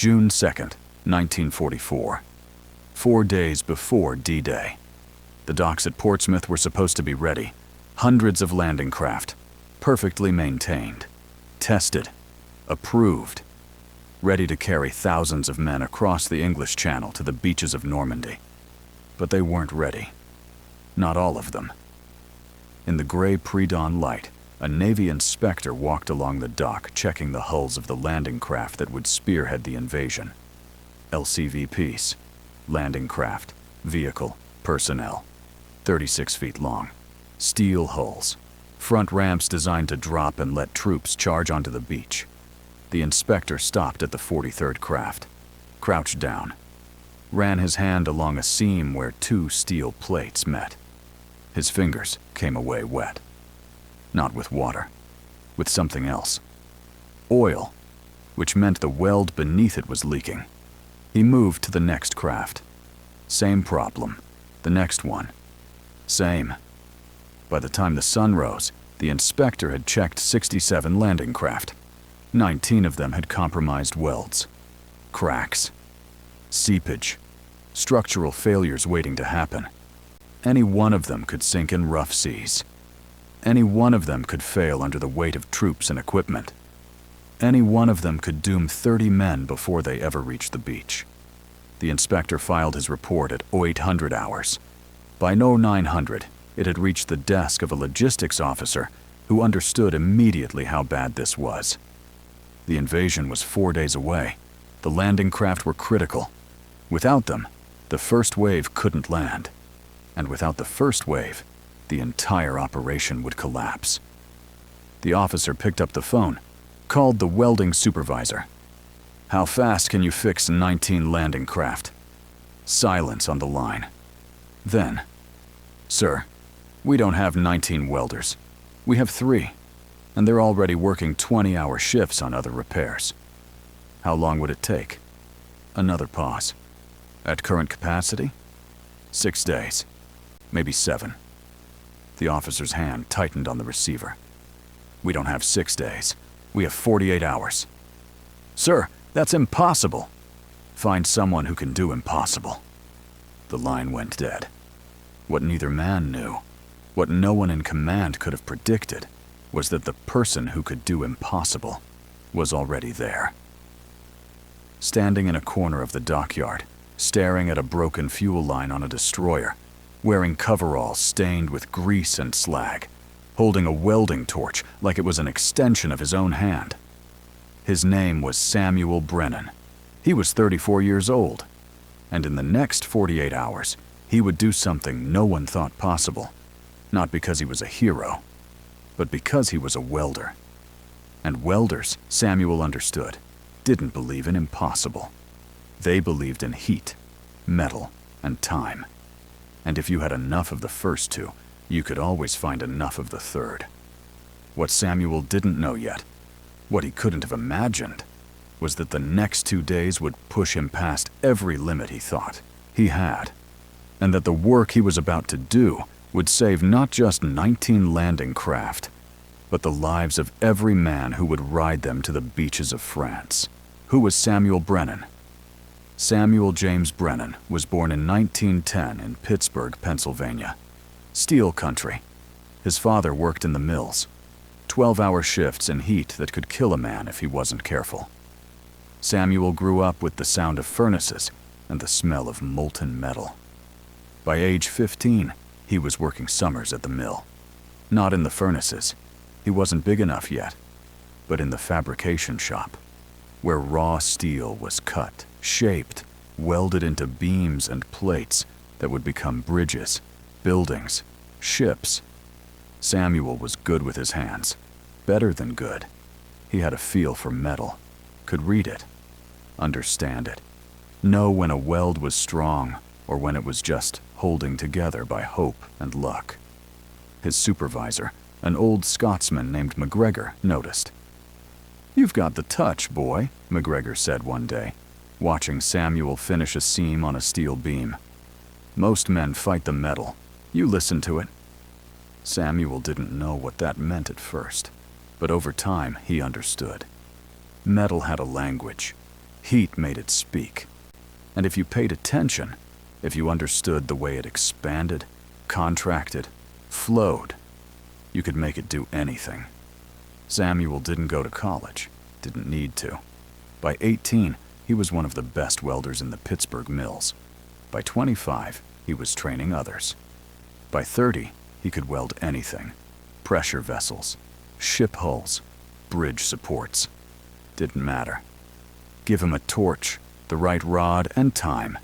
June 2nd, 1944. 4 days before D-Day. The docks at Portsmouth were supposed to be ready. Hundreds of landing craft, perfectly maintained, tested, approved, ready to carry thousands of men across the English Channel to the beaches of Normandy. But they weren't ready. Not all of them. In the gray pre-dawn light, a Navy inspector walked along the dock checking the hulls of the landing craft that would spearhead the invasion. LCVPs, landing craft, vehicle, personnel, 36 feet long, steel hulls, front ramps designed to drop and let troops charge onto the beach. The inspector stopped at the 43rd craft, crouched down, ran his hand along a seam where 2 steel plates met. His fingers came away wet. Not with water, with something else. Oil, which meant the weld beneath it was leaking. He moved to the next craft. Same problem. The next one. Same. By the time the sun rose, the inspector had checked 67 landing craft. 19 of them had compromised welds, cracks, seepage, structural failures waiting to happen. Any one of them could sink in rough seas. Any one of them could fail under the weight of troops and equipment. Any one of them could doom 30 men before they ever reached the beach. The inspector filed his report at 0800 hours. By 0900, it had reached the desk of a logistics officer who understood immediately how bad this was. The invasion was 4 days away. The landing craft were critical. Without them, the first wave couldn't land. And without the first wave, the entire operation would collapse. The officer picked up the phone, called the welding supervisor. "How fast can you fix 19 landing craft?" Silence on the line. Then, "Sir, we don't have 19 welders. We have 3, and they're already working 20-hour shifts on other repairs." "How long would it take?" Another pause. "At current capacity?" 6 days, maybe 7. The officer's hand tightened on the receiver. "We don't have 6 days. We have 48 hours. "Sir, that's impossible." "Find someone who can do impossible." The line went dead. What neither man knew, what no one in command could have predicted, was that the person who could do impossible was already there. Standing in a corner of the dockyard, staring at a broken fuel line on a destroyer, wearing coveralls stained with grease and slag, holding a welding torch like it was an extension of his own hand. His name was Samuel Brennan. He was 34 years old, and in the next 48 hours, he would do something no one thought possible, not because he was a hero, but because he was a welder. And welders, Samuel understood, didn't believe in impossible. They believed in heat, metal, and time. And if you had enough of the first 2, you could always find enough of the third. What Samuel didn't know yet, what he couldn't have imagined, was that the next 2 days would push him past every limit he thought he had, and that the work he was about to do would save not just 19 landing craft, but the lives of every man who would ride them to the beaches of France. Who was Samuel Brennan? Samuel James Brennan was born in 1910 in Pittsburgh, Pennsylvania. Steel country. His father worked in the mills. 12-hour shifts in heat that could kill a man if he wasn't careful. Samuel grew up with the sound of furnaces and the smell of molten metal. By age 15, he was working summers at the mill. Not in the furnaces. He wasn't big enough yet, but in the fabrication shop, where raw steel was cut, shaped, welded into beams and plates that would become bridges, buildings, ships. Samuel was good with his hands, better than good. He had a feel for metal, could read it, understand it, know when a weld was strong or when it was just holding together by hope and luck. His supervisor, an old Scotsman named McGregor, noticed. "You've got the touch, boy," McGregor said one day, watching Samuel finish a seam on a steel beam. "Most men fight the metal. You listen to it." Samuel didn't know what that meant at first, but over time he understood. Metal had a language. Heat made it speak. And if you paid attention, if you understood the way it expanded, contracted, flowed, you could make it do anything. Samuel didn't go to college, didn't need to. By 18, he was one of the best welders in the Pittsburgh mills. By 25, he was training others. By 30, he could weld anything. Pressure vessels, ship hulls, bridge supports. Didn't matter. Give him a torch, the right rod and time,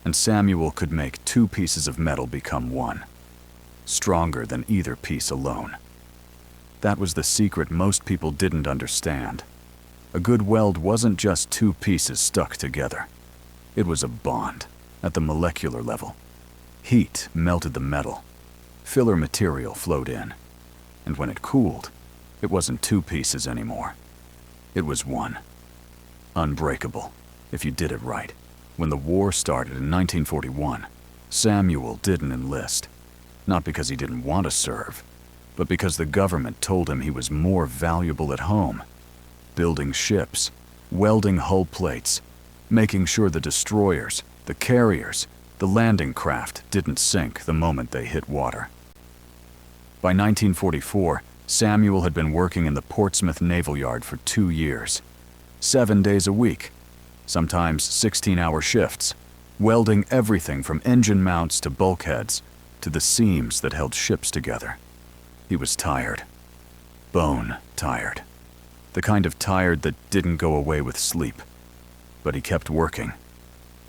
and Samuel could make two pieces of metal become one. Stronger than either piece alone. That was the secret most people didn't understand. A good weld wasn't just two pieces stuck together. It was a bond, at the molecular level. Heat melted the metal. Filler material flowed in. And when it cooled, it wasn't two pieces anymore. It was one. Unbreakable, if you did it right. When the war started in 1941, Samuel didn't enlist. Not because he didn't want to serve, but because the government told him he was more valuable at home. Building ships, welding hull plates, making sure the destroyers, the carriers, the landing craft didn't sink the moment they hit water. By 1944, Samuel had been working in the Portsmouth Naval Yard for 2 years. 7 days a week, sometimes 16-hour shifts, welding everything from engine mounts to bulkheads to the seams that held ships together. He was tired. Bone tired. The kind of tired that didn't go away with sleep. But he kept working,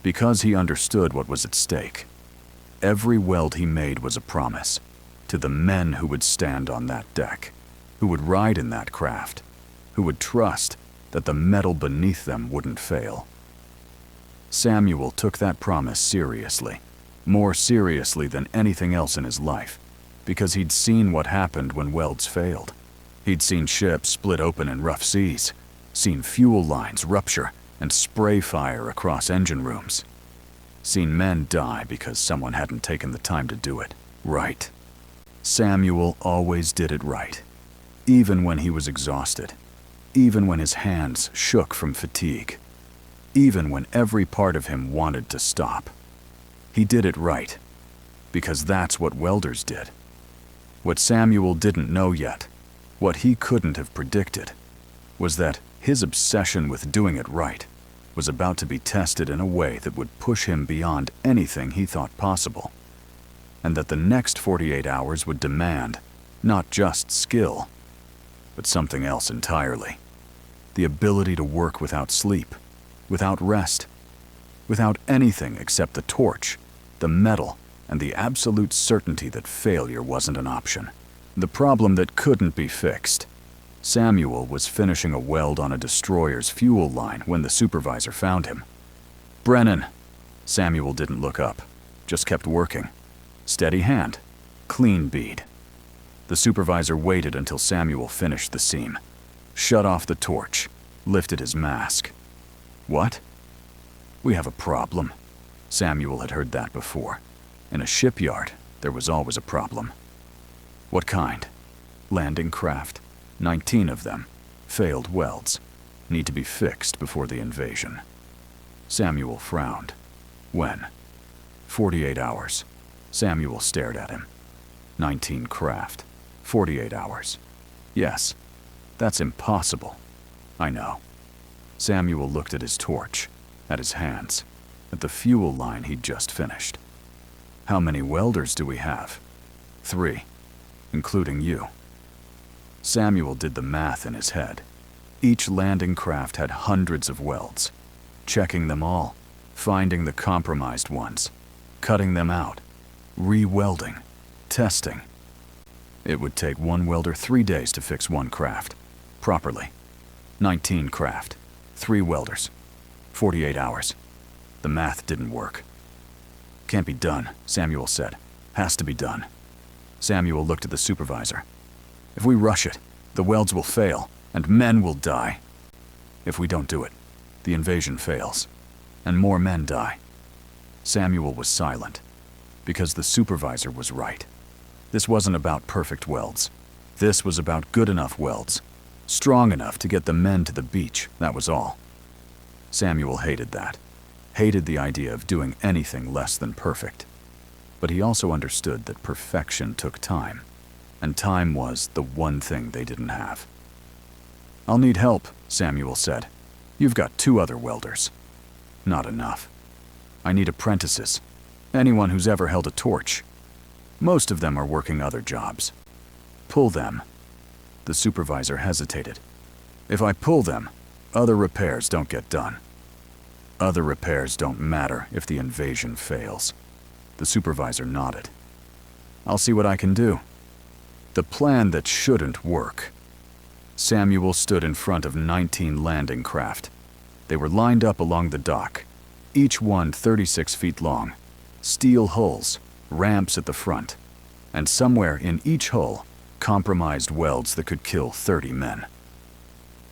because he understood what was at stake. Every weld he made was a promise to the men who would stand on that deck, who would ride in that craft, who would trust that the metal beneath them wouldn't fail. Samuel took that promise seriously, more seriously than anything else in his life, because he'd seen what happened when welds failed. He'd seen ships split open in rough seas, seen fuel lines rupture and spray fire across engine rooms, seen men die because someone hadn't taken the time to do it right. Samuel always did it right, even when he was exhausted, even when his hands shook from fatigue, even when every part of him wanted to stop. He did it right, because that's what welders did. What Samuel didn't know yet, what he couldn't have predicted, was that his obsession with doing it right was about to be tested in a way that would push him beyond anything he thought possible, and that the next 48 hours would demand not just skill, but something else entirely. The ability to work without sleep, without rest, without anything except the torch, the metal, and the absolute certainty that failure wasn't an option. The problem that couldn't be fixed. Samuel was finishing a weld on a destroyer's fuel line when the supervisor found him. "Brennan." Samuel didn't look up, just kept working. Steady hand, clean bead. The supervisor waited until Samuel finished the seam, shut off the torch, lifted his mask. "What?" "We have a problem." Samuel had heard that before. In a shipyard, there was always a problem. "What kind?" "Landing craft. 19 of them. Failed welds. Need to be fixed before the invasion." Samuel frowned. "When?" 48 hours. Samuel stared at him. 19 craft. 48 hours. "Yes, that's impossible." "I know." Samuel looked at his torch, at his hands, at the fuel line he'd just finished. "How many welders do we have?" 3, including you." Samuel did the math in his head. Each landing craft had hundreds of welds. Checking them all, finding the compromised ones, cutting them out, re-welding, testing. It would take one welder 3 days to fix one craft, properly. 19 craft, 3 welders, 48 hours. The math didn't work. "Can't be done," Samuel said. "Has to be done." Samuel looked at the supervisor. "If we rush it, the welds will fail, and men will die. If we don't do it, the invasion fails, and more men die." Samuel was silent, because the supervisor was right. This wasn't about perfect welds. This was about good enough welds, strong enough to get the men to the beach, that was all. Samuel hated that. Hated the idea of doing anything less than perfect. But he also understood that perfection took time, and time was the one thing they didn't have. "I'll need help," Samuel said. "You've got 2 other welders." "Not enough. I need apprentices. Anyone who's ever held a torch. Most of them are working other jobs." "Pull them." The supervisor hesitated. "If I pull them, other repairs don't get done." "Other repairs don't matter if the invasion fails." The supervisor nodded. "I'll see what I can do." The plan that shouldn't work. Samuel stood in front of 19 landing craft. They were lined up along the dock, each one 36 feet long, steel hulls, ramps at the front, and somewhere in each hull, compromised welds that could kill 30 men.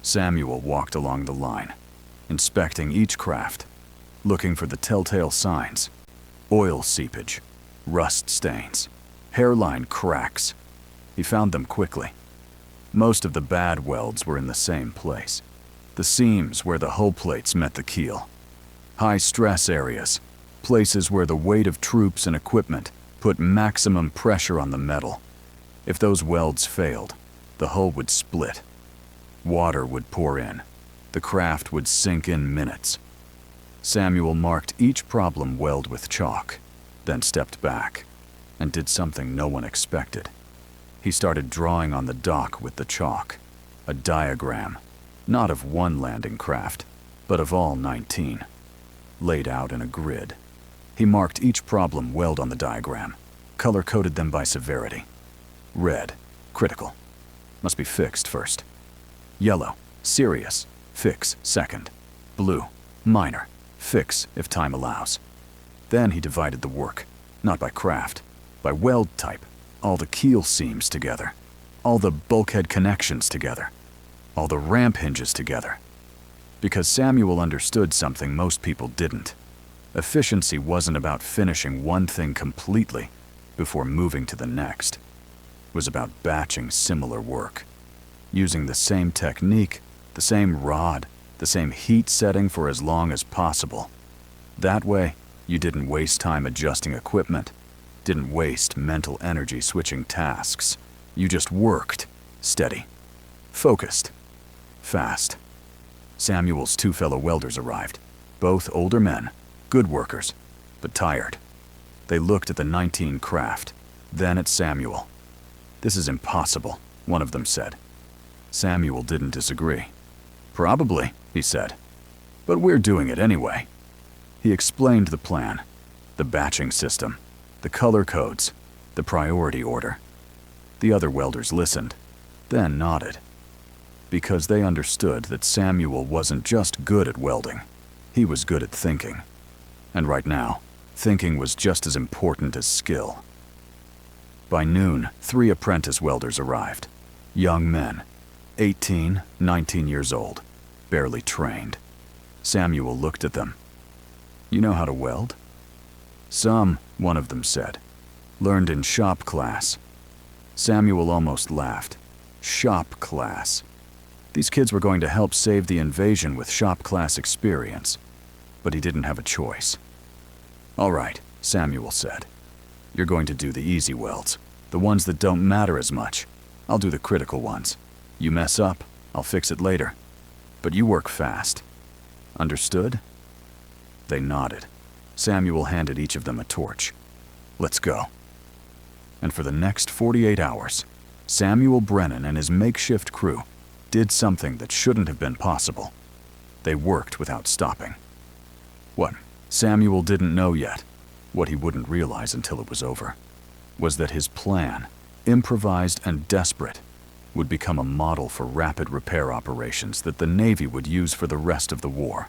Samuel walked along the line, inspecting each craft, looking for the telltale signs: oil seepage, rust stains, hairline cracks. He found them quickly. Most of the bad welds were in the same place: the seams where the hull plates met the keel. High stress areas, places where the weight of troops and equipment put maximum pressure on the metal. If those welds failed, the hull would split. Water would pour in. The craft would sink in minutes. Samuel marked each problem weld with chalk, then stepped back and did something no one expected. He started drawing on the dock with the chalk, a diagram, not of one landing craft, but of all 19, laid out in a grid. He marked each problem weld on the diagram, color-coded them by severity. Red, critical, must be fixed first. Yellow, serious, fix second. Blue, minor, fix if time allows. Then he divided the work, not by craft, by weld type, all the keel seams together, all the bulkhead connections together, all the ramp hinges together. Because Samuel understood something most people didn't. Efficiency wasn't about finishing one thing completely before moving to the next. It was about batching similar work, using the same technique, the same rod, the same heat setting for as long as possible. That way, you didn't waste time adjusting equipment, didn't waste mental energy switching tasks. You just worked, steady, focused, fast. Samuel's 2 fellow welders arrived, both older men, good workers, but tired. They looked at the 19 craft, then at Samuel. "This is impossible," one of them said. Samuel didn't disagree. "Probably," he said, "but we're doing it anyway." He explained the plan, the batching system, the color codes, the priority order. The other welders listened, then nodded, because they understood that Samuel wasn't just good at welding, he was good at thinking. And right now, thinking was just as important as skill. By noon, 3 apprentice welders arrived. Young men, 18, 19 years old, barely trained. Samuel looked at them. "You know how to weld?" "Some," one of them said. "Learned in shop class." Samuel almost laughed. Shop class. These kids were going to help save the invasion with shop class experience, but he didn't have a choice. "All right," Samuel said. "You're going to do the easy welds, the ones that don't matter as much. I'll do the critical ones. You mess up, I'll fix it later. But you work fast. Understood?" They nodded. Samuel handed each of them a torch. "Let's go." And for the next 48 hours, Samuel Brennan and his makeshift crew did something that shouldn't have been possible. They worked without stopping. What Samuel didn't know yet, what he wouldn't realize until it was over, was that his plan, improvised and desperate, would become a model for rapid repair operations that the Navy would use for the rest of the war.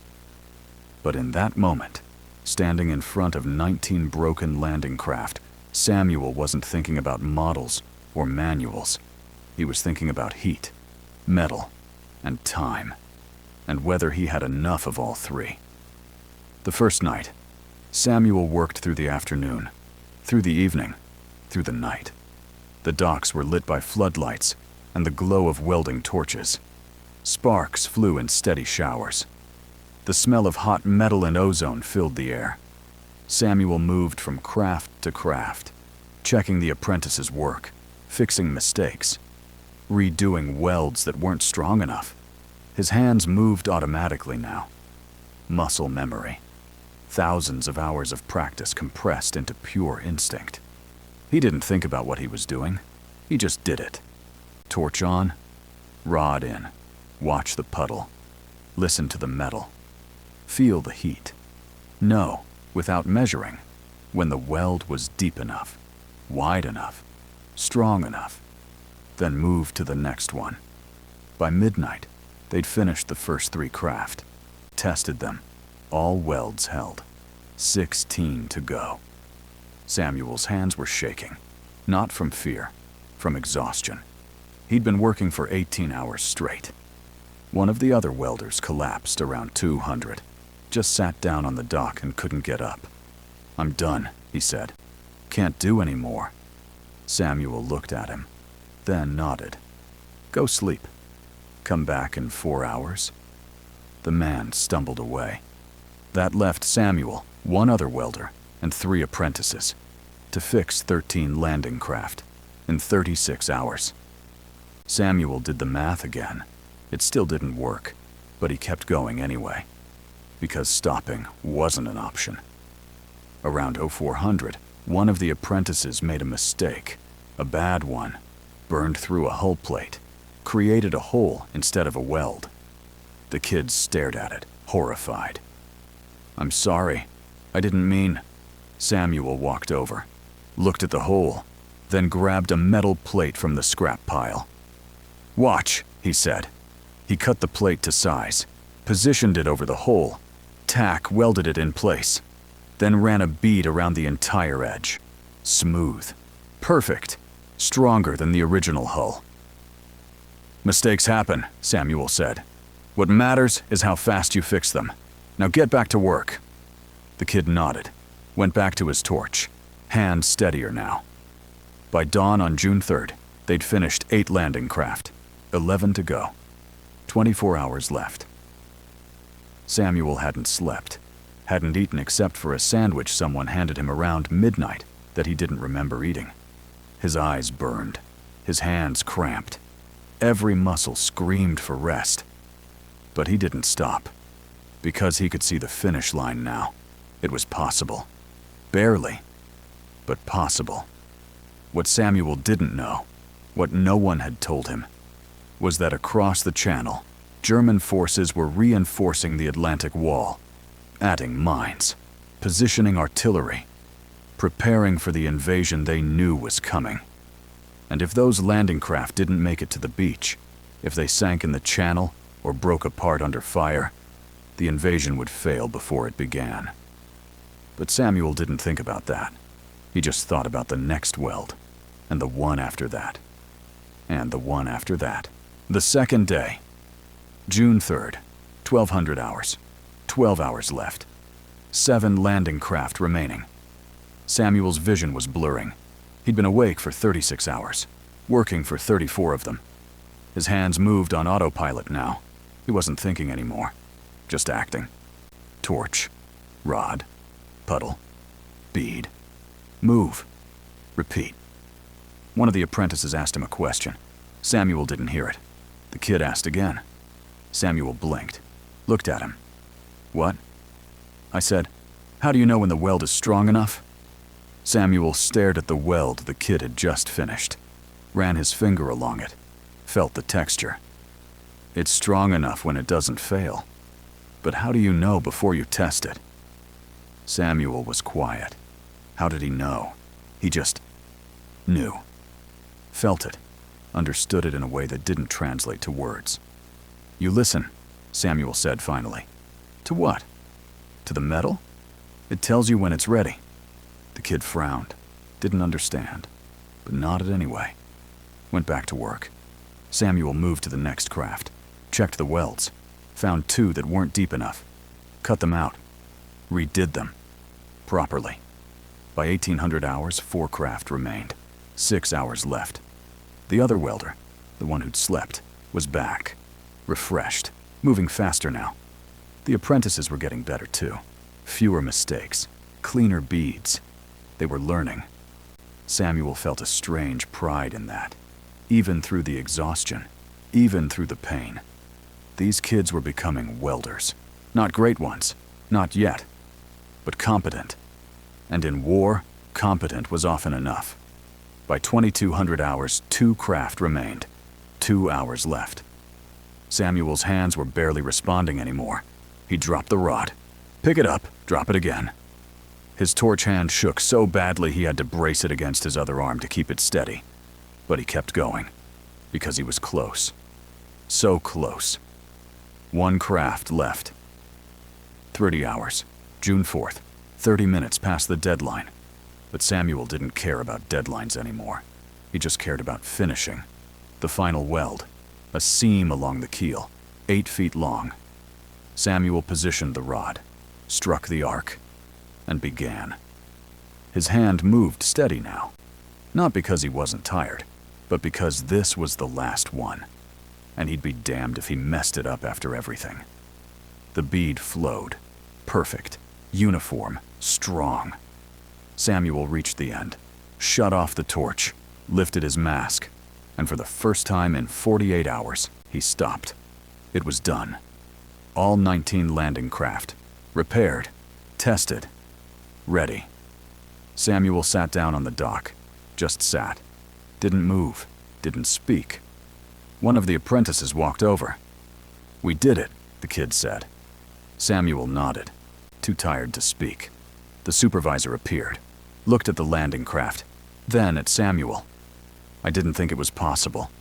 But in that moment, standing in front of 19 broken landing craft, Samuel wasn't thinking about models or manuals. He was thinking about heat, metal, and time, and whether he had enough of all 3. The first night, Samuel worked through the afternoon, through the evening, through the night. The docks were lit by floodlights and the glow of welding torches. Sparks flew in steady showers. The smell of hot metal and ozone filled the air. Samuel moved from craft to craft, checking the apprentices' work, fixing mistakes, redoing welds that weren't strong enough. His hands moved automatically now. Muscle memory. Thousands of hours of practice compressed into pure instinct. He didn't think about what he was doing. He just did it. Torch on, rod in, watch the puddle, listen to the metal, feel the heat. Know, without measuring, when the weld was deep enough, wide enough, strong enough. Then move to the next one. By midnight, they'd finished the first 3 craft, tested them, all welds held. 16 to go. Samuel's hands were shaking, not from fear, from exhaustion. He'd been working for 18 hours straight. One of the other welders collapsed around 200, just sat down on the dock and couldn't get up. "I'm done," he said. "Can't do any more." Samuel looked at him, then nodded. "Go sleep. Come back in 4 hours." The man stumbled away. That left Samuel, 1 other welder, and 3 apprentices, to fix 13 landing craft in 36 hours. Samuel did the math again. It still didn't work, but he kept going anyway, because stopping wasn't an option. Around 0400, one of the apprentices made a mistake, a bad one, burned through a hull plate, created a hole instead of a weld. The kids stared at it, horrified. "I'm sorry. I didn't mean..." Samuel walked over, looked at the hole, then grabbed a metal plate from the scrap pile. "Watch," he said. He cut the plate to size, positioned it over the hole, tack welded it in place, then ran a bead around the entire edge. Smooth. Perfect. Stronger than the original hull. "Mistakes happen," Samuel said. "What matters is how fast you fix them. Now get back to work." The kid nodded, went back to his torch, hands steadier now. By dawn on June 3rd, they'd finished 8 landing craft, 11 to go, 24 hours left. Samuel hadn't slept, hadn't eaten except for a sandwich someone handed him around midnight that he didn't remember eating. His eyes burned, his hands cramped. Every muscle screamed for rest. But he didn't stop, because he could see the finish line now. It was possible. Barely, but possible. What Samuel didn't know, what no one had told him, was that across the channel, German forces were reinforcing the Atlantic Wall, adding mines, positioning artillery, preparing for the invasion they knew was coming. And if those landing craft didn't make it to the beach, if they sank in the channel or broke apart under fire, the invasion would fail before it began. But Samuel didn't think about that. He just thought about the next weld, and the one after that, and the one after that. The second day, June 3rd, 1200 hours, 12 hours left, 7 landing craft remaining. Samuel's vision was blurring. He'd been awake for 36 hours, working for 34 of them. His hands moved on autopilot now. He wasn't thinking anymore, just acting. Torch, rod, puddle, bead, move, repeat. One of the apprentices asked him a question. Samuel didn't hear it. The kid asked again. Samuel blinked, looked at him. "What?" I said, "How do you know when the weld is strong enough?" Samuel stared at the weld the kid had just finished, ran his finger along it, felt the texture. "It's strong enough when it doesn't fail. But how do you know before you test it?" Samuel was quiet. How did he know? He just knew. Felt it, understood it in a way that didn't translate to words. "You listen," Samuel said finally. "To what? To the metal? It tells you when it's ready." The kid frowned, didn't understand, but nodded anyway. Went back to work. Samuel moved to the next craft, checked the welds, found 2 that weren't deep enough, cut them out, redid them, properly. By 1800 hours, 4 craft remained, 6 hours left. The other welder, the one who'd slept, was back, refreshed, moving faster now. The apprentices were getting better too. Fewer mistakes, cleaner beads. They were learning. Samuel felt a strange pride in that. Even through the exhaustion, even through the pain. These kids were becoming welders. Not great ones, not yet, but competent. And in war, competent was often enough. By 2200 hours, 2 craft remained. 2 hours left. Samuel's hands were barely responding anymore. He dropped the rod. Pick it up, drop it again. His torch hand shook so badly he had to brace it against his other arm to keep it steady. But he kept going, because he was close. So close. 1 craft left. 30 hours, June 4th, 30 minutes past the deadline. But Samuel didn't care about deadlines anymore. He just cared about finishing. The final weld, a seam along the keel, 8 feet long. Samuel positioned the rod, struck the arc, and began. His hand moved steady now, not because he wasn't tired, but because this was the last one, and he'd be damned if he messed it up after everything. The bead flowed, perfect, uniform, strong. Samuel reached the end, shut off the torch, lifted his mask, and for the first time in 48 hours, he stopped. It was done. All 19 landing craft, repaired, tested, ready. Samuel sat down on the dock, just sat. Didn't move, didn't speak. One of the apprentices walked over. "We did it," the kid said. Samuel nodded, too tired to speak. The supervisor appeared, looked at the landing craft, then at Samuel. "I didn't think it was possible."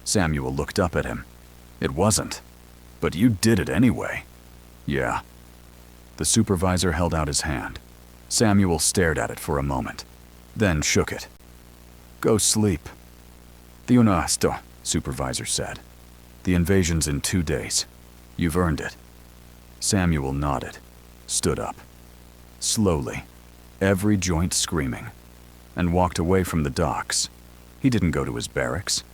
Samuel looked up at him. "It wasn't. But you did it anyway." "Yeah." The supervisor held out his hand. Samuel stared at it for a moment, then shook it. "Go sleep." "The Unasto," supervisor said. "The invasion's in 2 days. You've earned it." Samuel nodded, stood up, slowly, every joint screaming, and walked away from the docks. He didn't go to his barracks.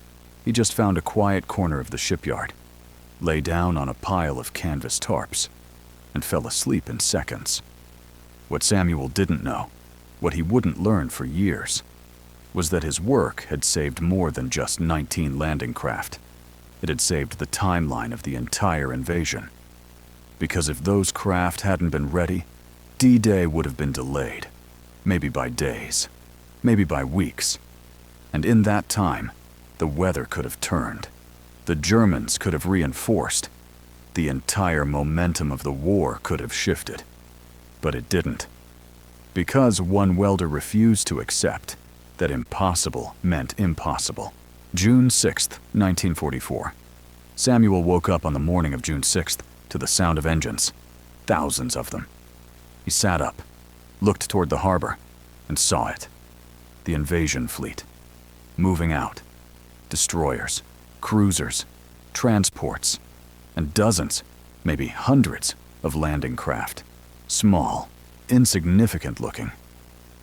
He just found a quiet corner of the shipyard, lay down on a pile of canvas tarps, and fell asleep in seconds. What Samuel didn't know, what he wouldn't learn for years, was that his work had saved more than just 19 landing craft. It had saved the timeline of the entire invasion. Because if those craft hadn't been ready, D-Day would have been delayed, maybe by days, maybe by weeks. And in that time, the weather could have turned. The Germans could have reinforced. The entire momentum of the war could have shifted. But it didn't. Because one welder refused to accept that impossible meant impossible. June 6th, 1944. Samuel woke up on the morning of June 6th to the sound of engines, thousands of them. He sat up, looked toward the harbor, and saw it. The invasion fleet, moving out. Destroyers, cruisers, transports, and dozens, maybe hundreds, of landing craft. Small, insignificant looking,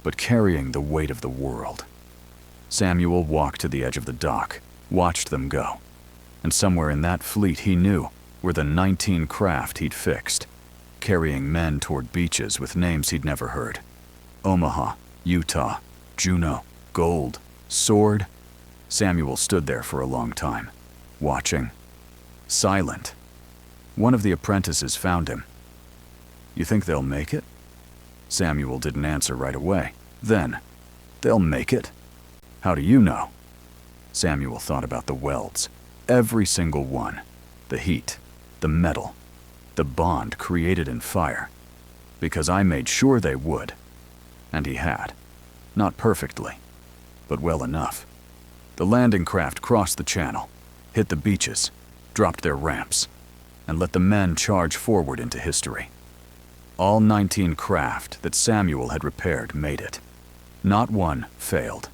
but carrying the weight of the world. Samuel walked to the edge of the dock, watched them go. And somewhere in that fleet he knew were the 19 craft he'd fixed, carrying men toward beaches with names he'd never heard. Omaha, Utah, Juneau, Gold, Sword. Samuel stood there for a long time, watching, silent. One of the apprentices found him. "You think they'll make it?" Samuel didn't answer right away. Then, "They'll make it? How do you know?" Samuel thought about the welds, every single one. The heat, the metal, the bond created in fire. Because I made sure they would. And he had. Not perfectly, but well enough. The landing craft crossed the channel, hit the beaches, dropped their ramps, and let the men charge forward into history. All 19 craft that Samuel had repaired made it. Not one failed.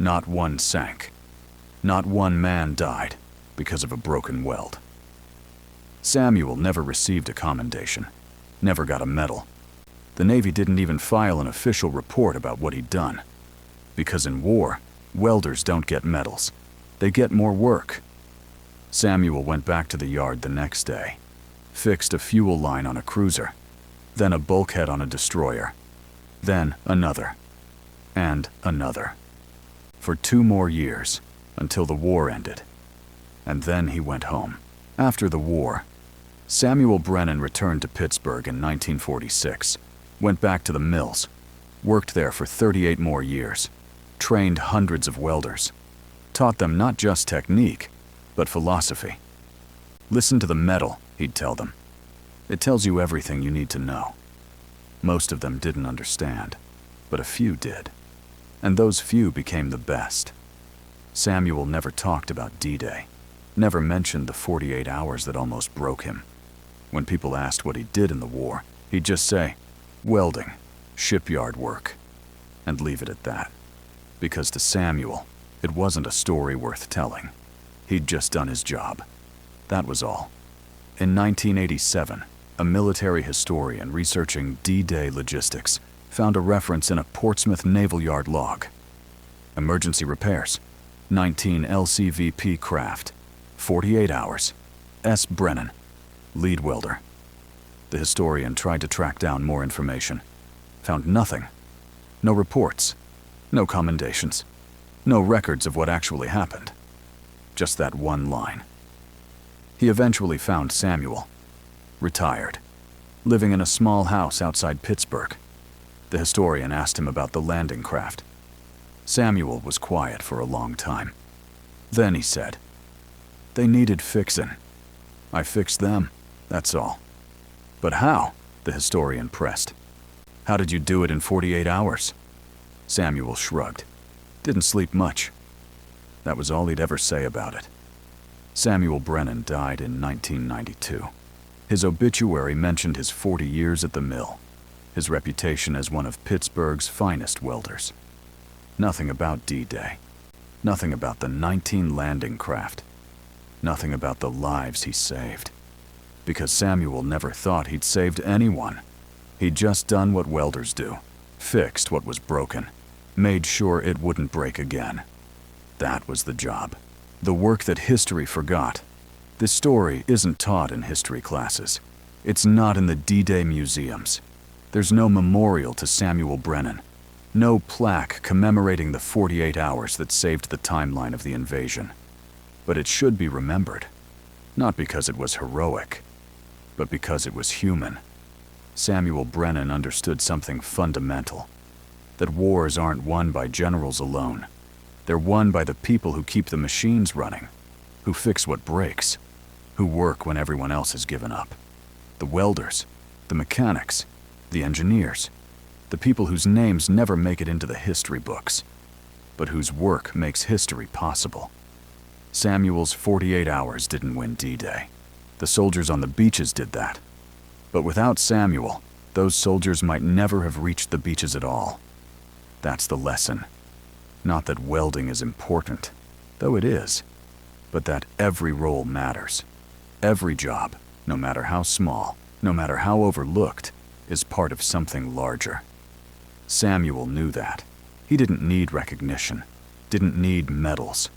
Not one sank. Not one man died because of a broken weld. Samuel never received a commendation, never got a medal. The Navy didn't even file an official report about what he'd done. Because in war, welders don't get medals. They get more work. Samuel went back to the yard the next day. fixed a fuel line on a cruiser, then a bulkhead on a destroyer, then another, and another. For 2 more years, until the war ended. And then he went home. After the war, Samuel Brennan returned to Pittsburgh in 1946, went back to the mills, worked there for 38 more years, trained hundreds of welders, taught them not just technique, but philosophy. Listen to the metal, he'd tell them. It tells you everything you need to know. Most of them didn't understand, but a few did. And those few became the best. Samuel never talked about D-Day, never mentioned the 48 hours that almost broke him. When people asked what he did in the war, he'd just say, welding, shipyard work, and leave it at that. Because to Samuel, it wasn't a story worth telling. He'd just done his job. That was all. In 1987, a military historian researching D-Day logistics found a reference in a Portsmouth Naval Yard log. Emergency repairs, 19 LCVP craft, 48 hours, S. Brennan, lead welder. The historian tried to track down more information. Found nothing. No reports, no commendations, no records of what actually happened. Just that one line. He eventually found Samuel, retired, living in a small house outside Pittsburgh. The historian asked him about the landing craft. Samuel was quiet for a long time. Then he said, "They needed fixin'. I fixed them, that's all." "But how?" the historian pressed. "How did you do it in 48 hours?" Samuel shrugged. Didn't sleep much. That was all he'd ever say about it. Samuel Brennan died in 1992. His obituary mentioned his 40 years at the mill, his reputation as one of Pittsburgh's finest welders. Nothing about D-Day. Nothing about the 19 landing craft. Nothing about the lives he saved. Because Samuel never thought he'd saved anyone. He'd just done what welders do. Fixed what was broken. Made sure it wouldn't break again. That was the job. The work that history forgot. This story isn't taught in history classes. It's not in the D-Day museums. There's no memorial to Samuel Brennan. No plaque commemorating the 48 hours that saved the timeline of the invasion. But it should be remembered. Not because it was heroic, but because it was human. Samuel Brennan understood something fundamental. That wars aren't won by generals alone. They're won by the people who keep the machines running, who fix what breaks, who work when everyone else has given up. The welders, the mechanics, the engineers, the people whose names never make it into the history books, but whose work makes history possible. Samuel's 48 hours didn't win D-Day. The soldiers on the beaches did that. But without Samuel, those soldiers might never have reached the beaches at all. That's the lesson. Not that welding is important, though it is, but that every role matters. Every job, no matter how small, no matter how overlooked, is part of something larger. Samuel knew that. He didn't need recognition, didn't need medals.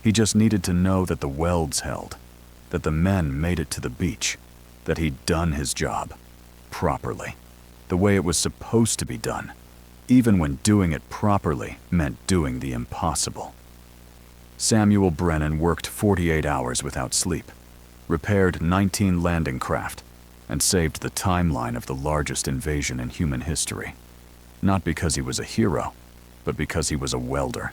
He just needed to know that the welds held, that the men made it to the beach, that he'd done his job, properly, the way it was supposed to be done, even when doing it properly meant doing the impossible. Samuel Brennan worked 48 hours without sleep, repaired 19 landing craft, and saved the timeline of the largest invasion in human history. Not because he was a hero, but because he was a welder.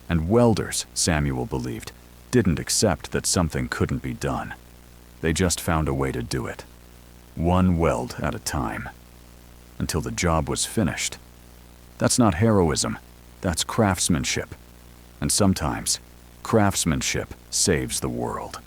And welders, Samuel believed, didn't accept that something couldn't be done. They just found a way to do it. One weld at a time. Until the job was finished. That's not heroism, that's craftsmanship. And sometimes, craftsmanship saves the world.